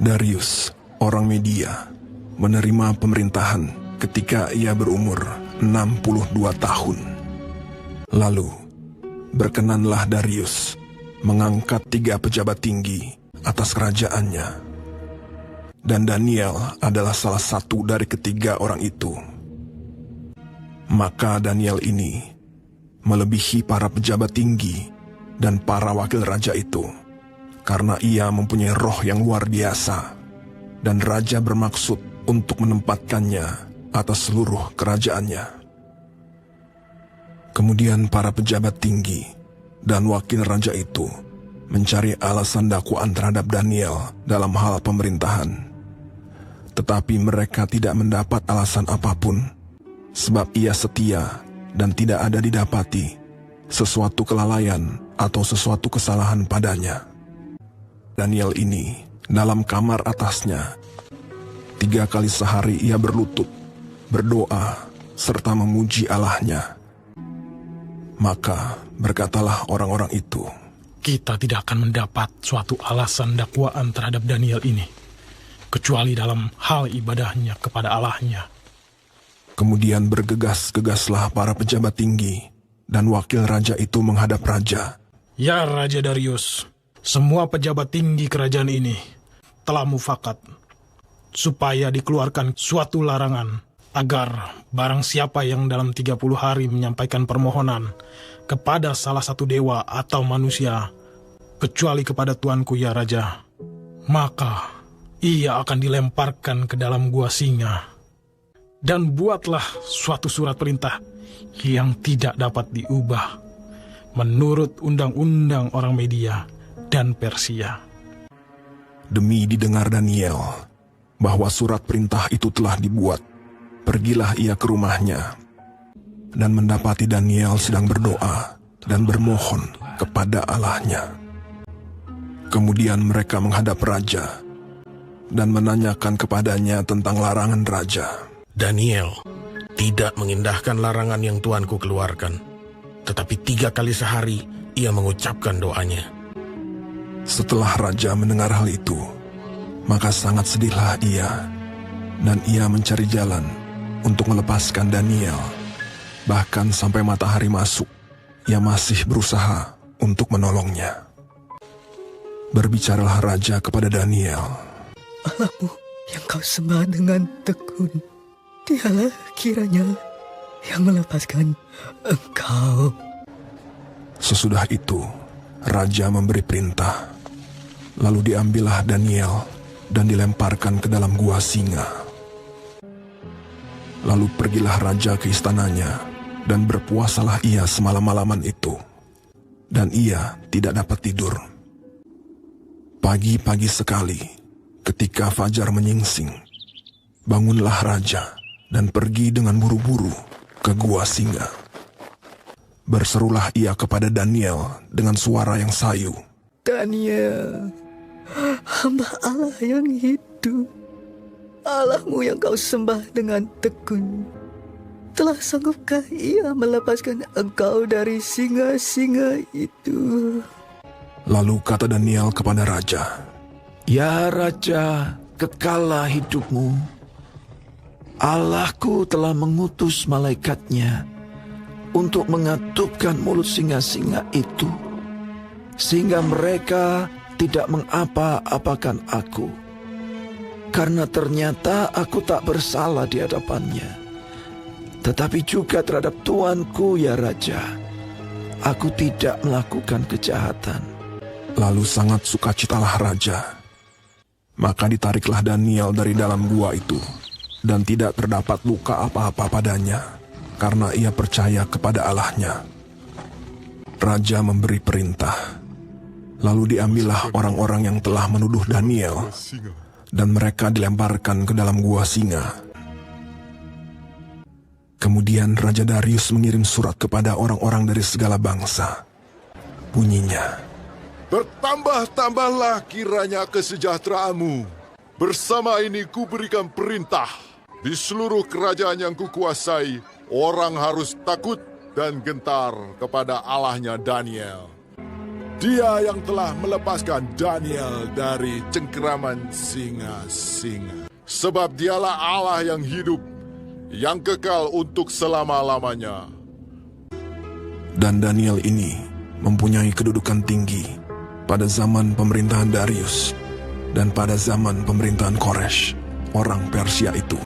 Darius, orang Media, menerima pemerintahan ketika ia berumur 62 tahun. Lalu, berkenanlah Darius mengangkat 3 pejabat tinggi atas kerajaannya. Dan Daniel adalah salah satu dari ketiga orang itu. Maka Daniel ini melebihi para pejabat tinggi dan para wakil raja itu, karena ia mempunyai roh yang luar biasa, dan raja bermaksud untuk menempatkannya atas seluruh kerajaannya. Kemudian para pejabat tinggi dan wakil raja itu mencari alasan dakwaan terhadap Daniel dalam hal pemerintahan. Tetapi mereka tidak mendapat alasan apapun, sebab ia setia dan tidak ada didapati sesuatu kelalaian atau sesuatu kesalahan padanya. Daniel ini dalam kamar atasnya 3 kali sehari ia berlutut, berdoa, serta memuji Allahnya. Maka berkatalah orang-orang itu, kita tidak akan mendapat suatu alasan dakwaan terhadap Daniel ini, kecuali dalam hal ibadahnya kepada Allahnya. Kemudian bergegas-gegaslah para pejabat tinggi dan wakil raja itu menghadap raja. Ya Raja Darius, semua pejabat tinggi kerajaan ini telah mufakat supaya dikeluarkan suatu larangan agar barang siapa yang dalam 30 hari menyampaikan permohonan kepada salah satu dewa atau manusia, kecuali kepada tuanku ya Raja, maka ia akan dilemparkan ke dalam gua singa. Dan buatlah suatu surat perintah yang tidak dapat diubah menurut undang-undang orang Media dan Persia. Demi didengar Daniel bahwa surat perintah itu telah dibuat, pergilah ia ke rumahnya dan mendapati Daniel sedang berdoa dan bermohon kepada Allahnya. Kemudian mereka menghadap raja dan menanyakan kepadanya tentang larangan raja. Daniel tidak mengindahkan larangan yang tuanku keluarkan, tetapi 3 kali sehari ia mengucapkan doanya. Setelah raja mendengar hal itu, maka sangat sedihlah ia, dan ia mencari jalan untuk melepaskan Daniel. Bahkan sampai matahari masuk, ia masih berusaha untuk menolongnya. Berbicaralah raja kepada Daniel. Allahmu yang kau sembah dengan tekun, dialah kiranya yang melepaskan engkau. Sesudah itu, raja memberi perintah. Lalu diambillah Daniel dan dilemparkan ke dalam gua singa. Lalu pergilah raja ke istananya, dan berpuasalah ia semalam-malaman itu. Dan ia tidak dapat tidur. Pagi-pagi sekali, ketika fajar menyingsing, bangunlah raja dan pergi dengan buru-buru ke gua singa. Berserulah ia kepada Daniel dengan suara yang sayu. Daniel, hamba Allah yang hidup, Allahmu yang kau sembah dengan tekun, telah sanggupkah ia melepaskan engkau dari singa-singa itu? Lalu kata Daniel kepada raja, Ya Raja, kekallah hidupmu. Allahku telah mengutus malaikatnya untuk mengatupkan mulut singa-singa itu, sehingga mereka tidak mengapa-apakan aku. Karena ternyata aku tak bersalah di hadapannya, tetapi juga terhadap tuanku ya Raja, aku tidak melakukan kejahatan. Lalu sangat sukacitalah raja. Maka ditariklah Daniel dari dalam gua itu, dan tidak terdapat luka apa-apa padanya, karena ia percaya kepada Allahnya. Raja memberi perintah. Lalu diambillah orang-orang yang telah menuduh Daniel, dan mereka dilemparkan ke dalam gua singa. Kemudian Raja Darius mengirim surat kepada orang-orang dari segala bangsa. Bunyinya, Bertambah-tambahlah kiranya kesejahteraanmu. Bersama ini kuberikan perintah. Di seluruh kerajaan yang kukuasai, orang harus takut dan gentar kepada Allahnya Daniel. Dia yang telah melepaskan Daniel dari cengkeraman singa-singa. Sebab dialah Allah yang hidup, yang kekal untuk selama-lamanya. dan Daniel ini mempunyai kedudukan tinggi pada zaman pemerintahan Darius dan pada zaman pemerintahan Koresh, orang Persia itu.